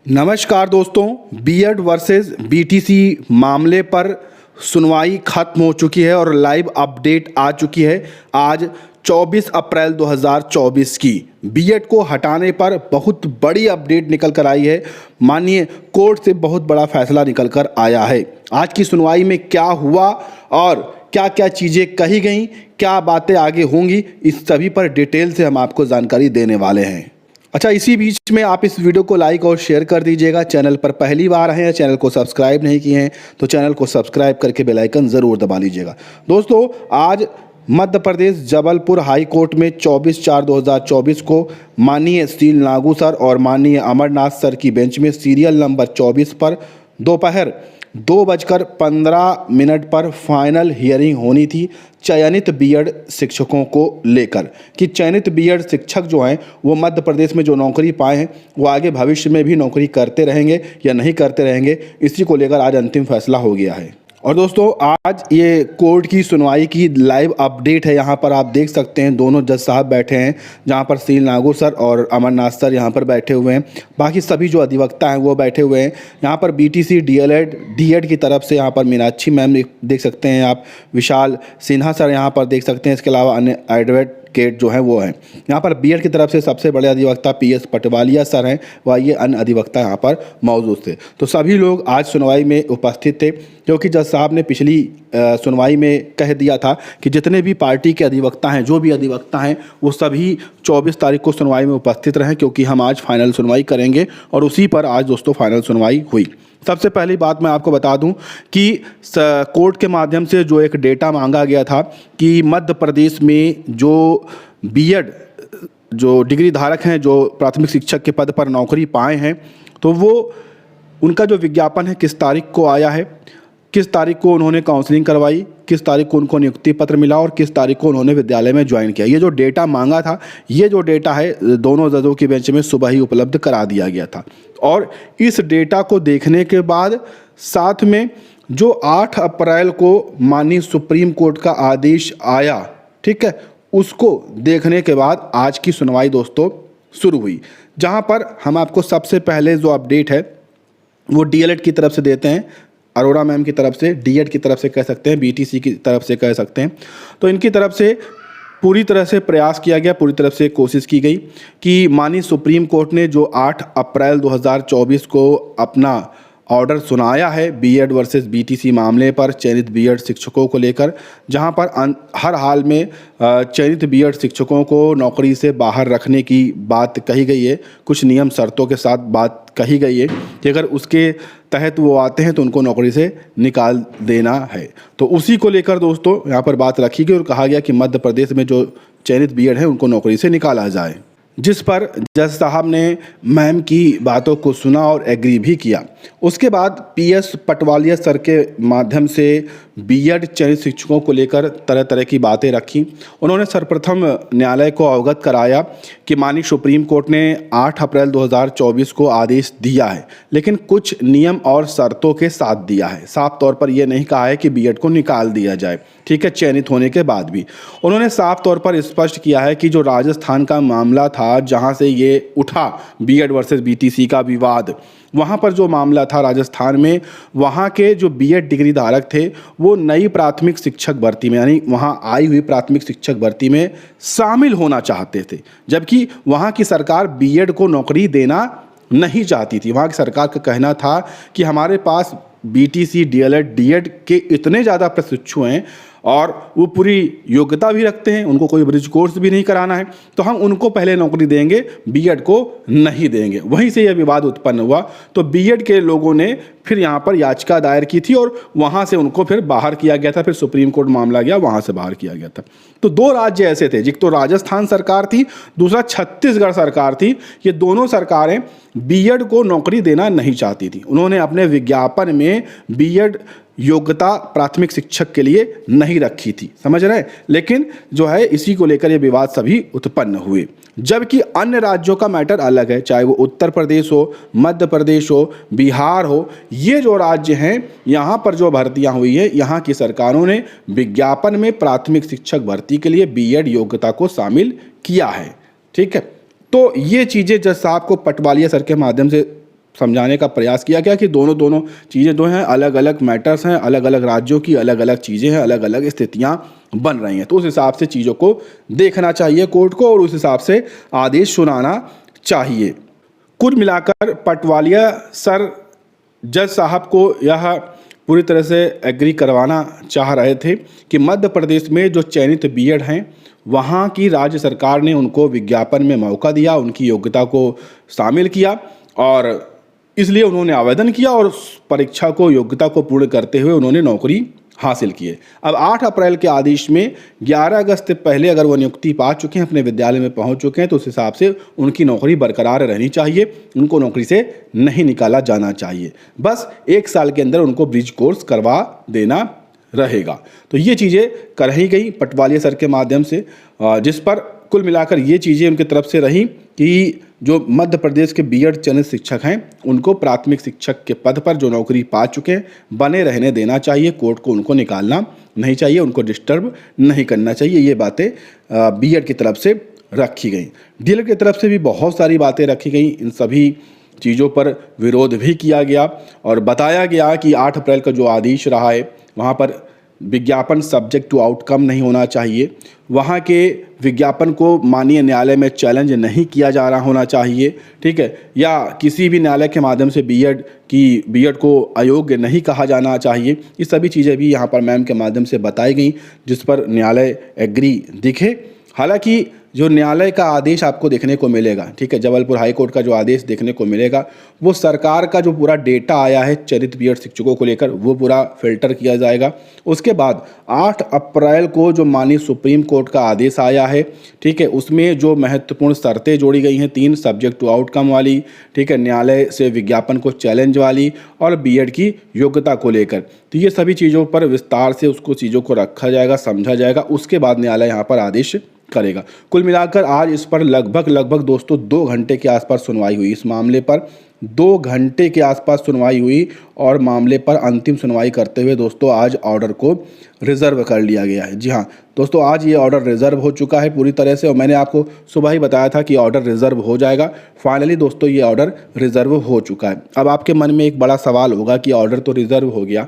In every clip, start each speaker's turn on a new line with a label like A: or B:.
A: नमस्कार दोस्तों, BEd versus BTC मामले पर सुनवाई खत्म हो चुकी है और लाइव अपडेट आ चुकी है आज 24 अप्रैल 2024 की। बीएड को हटाने पर बहुत बड़ी अपडेट निकल कर आई है। माननीय कोर्ट से बहुत बड़ा फैसला निकल कर आया है। आज की सुनवाई में क्या हुआ और क्या क्या चीज़ें कही गई, क्या बातें आगे होंगी, इस सभी पर डिटेल से हम आपको जानकारी देने वाले हैं। अच्छा, इसी बीच में आप इस वीडियो को लाइक और शेयर कर दीजिएगा। चैनल पर पहली बार आए हैं, चैनल को सब्सक्राइब नहीं किए हैं तो चैनल को सब्सक्राइब करके बेल आइकन ज़रूर दबा लीजिएगा। दोस्तों, आज मध्य प्रदेश जबलपुर हाई कोर्ट में 24/4/2024 को माननीय सील नागू सर और माननीय अमरनाथ सर की बेंच में सीरियल नंबर 24 पर दोपहर 2:15 पर फाइनल हियरिंग होनी थी चयनित बीएड शिक्षकों को लेकर कि चयनित बीएड शिक्षक जो हैं वो मध्य प्रदेश में जो नौकरी पाए हैं वो आगे भविष्य में भी नौकरी करते रहेंगे या नहीं करते रहेंगे। इसी को लेकर आज अंतिम फैसला हो गया है। और दोस्तों, आज ये कोर्ट की सुनवाई की लाइव अपडेट है। यहाँ पर आप देख सकते हैं दोनों जज साहब बैठे हैं, जहाँ पर सील नागू सर और अमरनाथ सर यहाँ पर बैठे हुए हैं। बाकी सभी जो अधिवक्ता हैं वो बैठे हुए हैं। यहाँ पर बीटीसी डीएड की तरफ से यहाँ पर मीनाक्षी मैम देख सकते हैं आप, विशाल सिन्हा सर यहाँ पर देख सकते हैं। इसके अलावा अन्य एडवोकेट जो हैं वो हैं। यहाँ पर बीएड की तरफ से सबसे बड़े अधिवक्ता पीएस पटवालिया सर हैं, व ये अन्य अधिवक्ता यहाँ पर मौजूद थे। तो सभी लोग आज सुनवाई में उपस्थित थे, क्योंकि जज साहब ने पिछली सुनवाई में कह दिया था कि जितने भी पार्टी के अधिवक्ता हैं, जो भी अधिवक्ता हैं, वो सभी 24 तारीख को सुनवाई में उपस्थित रहें, क्योंकि हम आज फाइनल सुनवाई करेंगे। और उसी पर आज दोस्तों फाइनल सुनवाई हुई। सबसे पहली बात मैं आपको बता दूं कि कोर्ट के माध्यम से जो एक डेटा मांगा गया था कि मध्य प्रदेश में जो बीएड जो डिग्री धारक हैं, जो प्राथमिक शिक्षक के पद पर नौकरी पाए हैं, तो वो उनका जो विज्ञापन है किस तारीख को आया है, किस तारीख को उन्होंने काउंसलिंग करवाई, किस तारीख को उनको नियुक्ति पत्र मिला और किस तारीख को उन्होंने विद्यालय में ज्वाइन किया। ये जो डेटा मांगा था, ये जो डेटा है दोनों जजों की बेंच में सुबह ही उपलब्ध करा दिया गया था। और इस डेटा को देखने के बाद साथ में जो 8 अप्रैल को माननीय सुप्रीम कोर्ट का आदेश आया, ठीक है, उसको देखने के बाद आज की सुनवाई दोस्तों शुरू हुई, जहाँ पर हम आपको सबसे पहले जो अपडेट है वो डीएलएड की तरफ से देते हैं। अरोड़ा मैम की तरफ से, डीएड की तरफ से कह सकते हैं, बीटीसी की तरफ से कह सकते हैं। तो इनकी तरफ से पूरी तरह से प्रयास किया गया, पूरी तरफ से कोशिश की गई कि माननीय सुप्रीम कोर्ट ने जो 8 अप्रैल 2024 को अपना ऑर्डर सुनाया है बीएड वर्सेस बीटीसी मामले पर चयनित बीएड शिक्षकों को लेकर, जहां पर हर हाल में चयनित बीएड शिक्षकों को नौकरी से बाहर रखने की बात कही गई है। कुछ नियम शर्तों के साथ बात कही गई है कि अगर उसके तहत वो आते हैं तो उनको नौकरी से निकाल देना है। तो उसी को लेकर दोस्तों यहाँ पर बात रखी गई और कहा गया कि मध्य प्रदेश में जो चयनित बीएड है उनको नौकरी से निकाला जाए, जिस पर जज साहब ने मैम की बातों को सुना और एग्री भी किया। उसके बाद पीएस पटवालिया सर के माध्यम से बीएड चयनित शिक्षकों को लेकर तरह तरह की बातें रखी। उन्होंने सर्वप्रथम न्यायालय को अवगत कराया कि माननीय सुप्रीम कोर्ट ने 8 अप्रैल 2024 को आदेश दिया है, लेकिन कुछ नियम और शर्तों के साथ दिया है। साफ तौर पर यह नहीं कहा है कि बीएड को निकाल दिया जाए, ठीक है, चयनित होने के बाद भी। उन्होंने साफ तौर पर स्पष्ट किया है कि जो राजस्थान का मामला था, जहां से ये उठा बीएड वर्सेस बीटीसी का विवाद, वहाँ पर जो मामला था राजस्थान में, वहाँ के जो बीएड डिग्री धारक थे वो नई प्राथमिक शिक्षक भर्ती में, यानी वहाँ आई हुई प्राथमिक शिक्षक भर्ती में शामिल होना चाहते थे, जबकि वहाँ की सरकार बीएड को नौकरी देना नहीं चाहती थी। वहाँ की सरकार का कहना था कि हमारे पास बीटीसी डीएड के इतने ज़्यादा प्रशिक्षु हैं और वो पूरी योग्यता भी रखते हैं, उनको कोई ब्रिज कोर्स भी नहीं कराना है, तो हम उनको पहले नौकरी देंगे, बीएड को नहीं देंगे। वहीं से यह विवाद उत्पन्न हुआ। तो बीएड के लोगों ने फिर यहाँ पर याचिका दायर की थी और वहाँ से उनको फिर बाहर किया गया था। फिर सुप्रीम कोर्ट मामला गया, वहाँ से बाहर किया गया था। तो 2 राज्य ऐसे थे, एक तो राजस्थान सरकार थी, दूसरा छत्तीसगढ़ सरकार थी। ये दोनों सरकारें बीएड को नौकरी देना नहीं चाहती थी। उन्होंने अपने विज्ञापन में बीएड योग्यता प्राथमिक शिक्षक के लिए नहीं रखी थी, समझ रहे हैं। लेकिन जो है इसी को लेकर ये विवाद सभी उत्पन्न हुए, जबकि अन्य राज्यों का मैटर अलग है, चाहे वो उत्तर प्रदेश हो, मध्य प्रदेश हो, बिहार हो। ये जो राज्य हैं, यहाँ पर जो भर्तियाँ हुई है, यहाँ की सरकारों ने विज्ञापन में प्राथमिक शिक्षक भर्ती के लिए बीएड योग्यता को शामिल किया है, ठीक है। तो ये चीज़ें जज साहब को पटवालिया सर के माध्यम से समझाने का प्रयास किया गया कि दोनों दोनों चीज़ें जो हैं अलग अलग मैटर्स हैं, अलग अलग राज्यों की अलग अलग चीज़ें हैं, अलग अलग स्थितियां बन रही हैं। तो उस हिसाब से चीज़ों को देखना चाहिए कोर्ट को और उस हिसाब से आदेश सुनाना चाहिए। कुल मिलाकर पटवालिया सर जज साहब को यह पूरी तरह से एग्री करवाना चाह रहे थे कि मध्य प्रदेश में जो चयनित बीएड हैं वहाँ की राज्य सरकार ने उनको विज्ञापन में मौका दिया, उनकी योग्यता को शामिल किया और इसलिए उन्होंने आवेदन किया और उस परीक्षा को योग्यता को पूर्ण करते हुए उन्होंने नौकरी हासिल की है। अब 8 अप्रैल के आदेश में 11 अगस्त से पहले अगर वो नियुक्ति पा चुके हैं, अपने विद्यालय में पहुंच चुके हैं, तो उस हिसाब से उनकी नौकरी बरकरार रहनी चाहिए, उनको नौकरी से नहीं निकाला जाना चाहिए। बस 1 साल के अंदर उनको ब्रिज कोर्स करवा देना रहेगा। तो ये चीज़ें कर ही गई पटवालिया सर के माध्यम से, जिस पर कुल मिलाकर ये चीज़ें उनकी तरफ से रही कि जो मध्य प्रदेश के बीएड चयनित शिक्षक हैं उनको प्राथमिक शिक्षक के पद पर जो नौकरी पा चुके हैं बने रहने देना चाहिए, कोर्ट को उनको निकालना नहीं चाहिए, उनको डिस्टर्ब नहीं करना चाहिए। ये बातें बीएड की तरफ से रखी गई। डीएलएड की तरफ से भी बहुत सारी बातें रखी गई। इन सभी चीज़ों पर विरोध भी किया गया और बताया गया कि 8 अप्रैल का जो आदेश रहा है वहाँ पर विज्ञापन सब्जेक्ट टू आउटकम नहीं होना चाहिए, वहाँ के विज्ञापन को माननीय न्यायालय में चैलेंज नहीं किया जा रहा होना चाहिए, ठीक है, या किसी भी न्यायालय के माध्यम से बीएड को अयोग्य नहीं कहा जाना चाहिए। ये सभी चीज़ें भी यहाँ पर मैम के माध्यम से बताई गई, जिस पर न्यायालय एग्री दिखे। हालांकि जो न्यायालय का आदेश आपको देखने को मिलेगा, ठीक है, जबलपुर हाई कोर्ट का जो आदेश देखने को मिलेगा वो सरकार का जो पूरा डेटा आया है चयनित बीएड शिक्षकों को लेकर वो पूरा फिल्टर किया जाएगा। उसके बाद 8 अप्रैल को जो माननीय सुप्रीम कोर्ट का आदेश आया है, ठीक है, उसमें जो महत्वपूर्ण शर्तें जोड़ी गई हैं 3 सब्जेक्ट टू आउटकम वाली, ठीक है, न्यायालय से विज्ञापन को चैलेंज वाली और बीएड की योग्यता को लेकर, तो ये सभी चीज़ों पर विस्तार से उसको चीज़ों को रखा जाएगा, समझा जाएगा, उसके बाद न्यायालय यहाँ पर आदेश करेगा। कुल मिलाकर आज इस पर लगभग दोस्तों 2 घंटे के आसपास सुनवाई हुई। इस मामले पर 2 घंटे के आसपास सुनवाई हुई और मामले पर अंतिम सुनवाई करते हुए दोस्तों आज ऑर्डर को रिजर्व कर लिया गया है। जी हाँ दोस्तों, आज ये ऑर्डर रिजर्व हो चुका है पूरी तरह से और मैंने आपको सुबह ही बताया था कि ऑर्डर रिजर्व हो जाएगा। फाइनली दोस्तों ये ऑर्डर रिजर्व हो चुका है। अब आपके मन में एक बड़ा सवाल होगा कि ऑर्डर तो रिजर्व हो गया,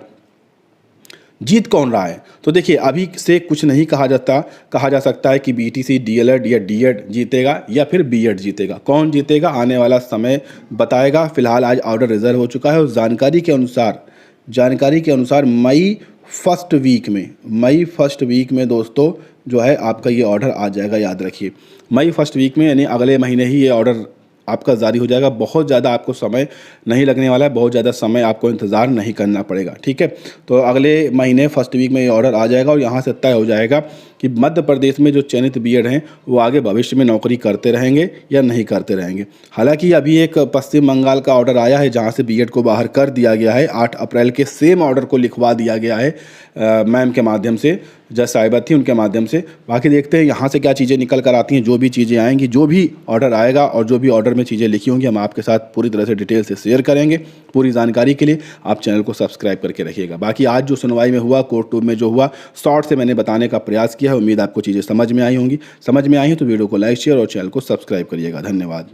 A: जीत कौन रहा है? तो देखिए अभी से कुछ नहीं कहा जा सकता है कि बीटीसी डीएलएड या डीएड जीतेगा या फिर बीएड जीतेगा। कौन जीतेगा आने वाला समय बताएगा। फिलहाल आज ऑर्डर रिजर्व हो चुका है और जानकारी के अनुसार मई फर्स्ट वीक में दोस्तों जो है आपका ये ऑर्डर आ जाएगा। याद रखिए मई फर्स्ट वीक में, यानी अगले महीने ही ये ऑर्डर आपका जारी हो जाएगा। बहुत ज़्यादा आपको समय नहीं लगने वाला है, बहुत ज़्यादा समय आपको इंतज़ार नहीं करना पड़ेगा, ठीक है। तो अगले महीने फर्स्ट वीक में ये ऑर्डर आ जाएगा और यहाँ से तय हो जाएगा कि मध्य प्रदेश में जो चयनित बीएड हैं वो आगे भविष्य में नौकरी करते रहेंगे या नहीं करते रहेंगे। हालांकि अभी एक पश्चिम बंगाल का ऑर्डर आया है जहाँ से बीएड को बाहर कर दिया गया है। 8 अप्रैल के सेम ऑर्डर को लिखवा दिया गया है मैम के माध्यम से, जज साहिबा थी उनके माध्यम से। बाकी देखते हैं यहाँ से क्या चीज़ें निकल कर आती हैं। जो भी चीज़ें आएंगी, जो भी ऑर्डर आएगा और जो भी ऑर्डर में चीज़ें लिखी होंगी हम आपके साथ पूरी तरह से डिटेल से शेयर करेंगे। पूरी जानकारी के लिए आप चैनल को सब्सक्राइब करके रखिएगा। बाकी आज जो सुनवाई में हुआ, कोर्ट में जो हुआ, शॉर्ट से मैंने बताने का प्रयास किया है। उम्मीद आपको चीज़ें समझ में आई होंगी। समझ में आई हैं तो वीडियो को लाइक शेयर और चैनल को सब्सक्राइब करिएगा। धन्यवाद।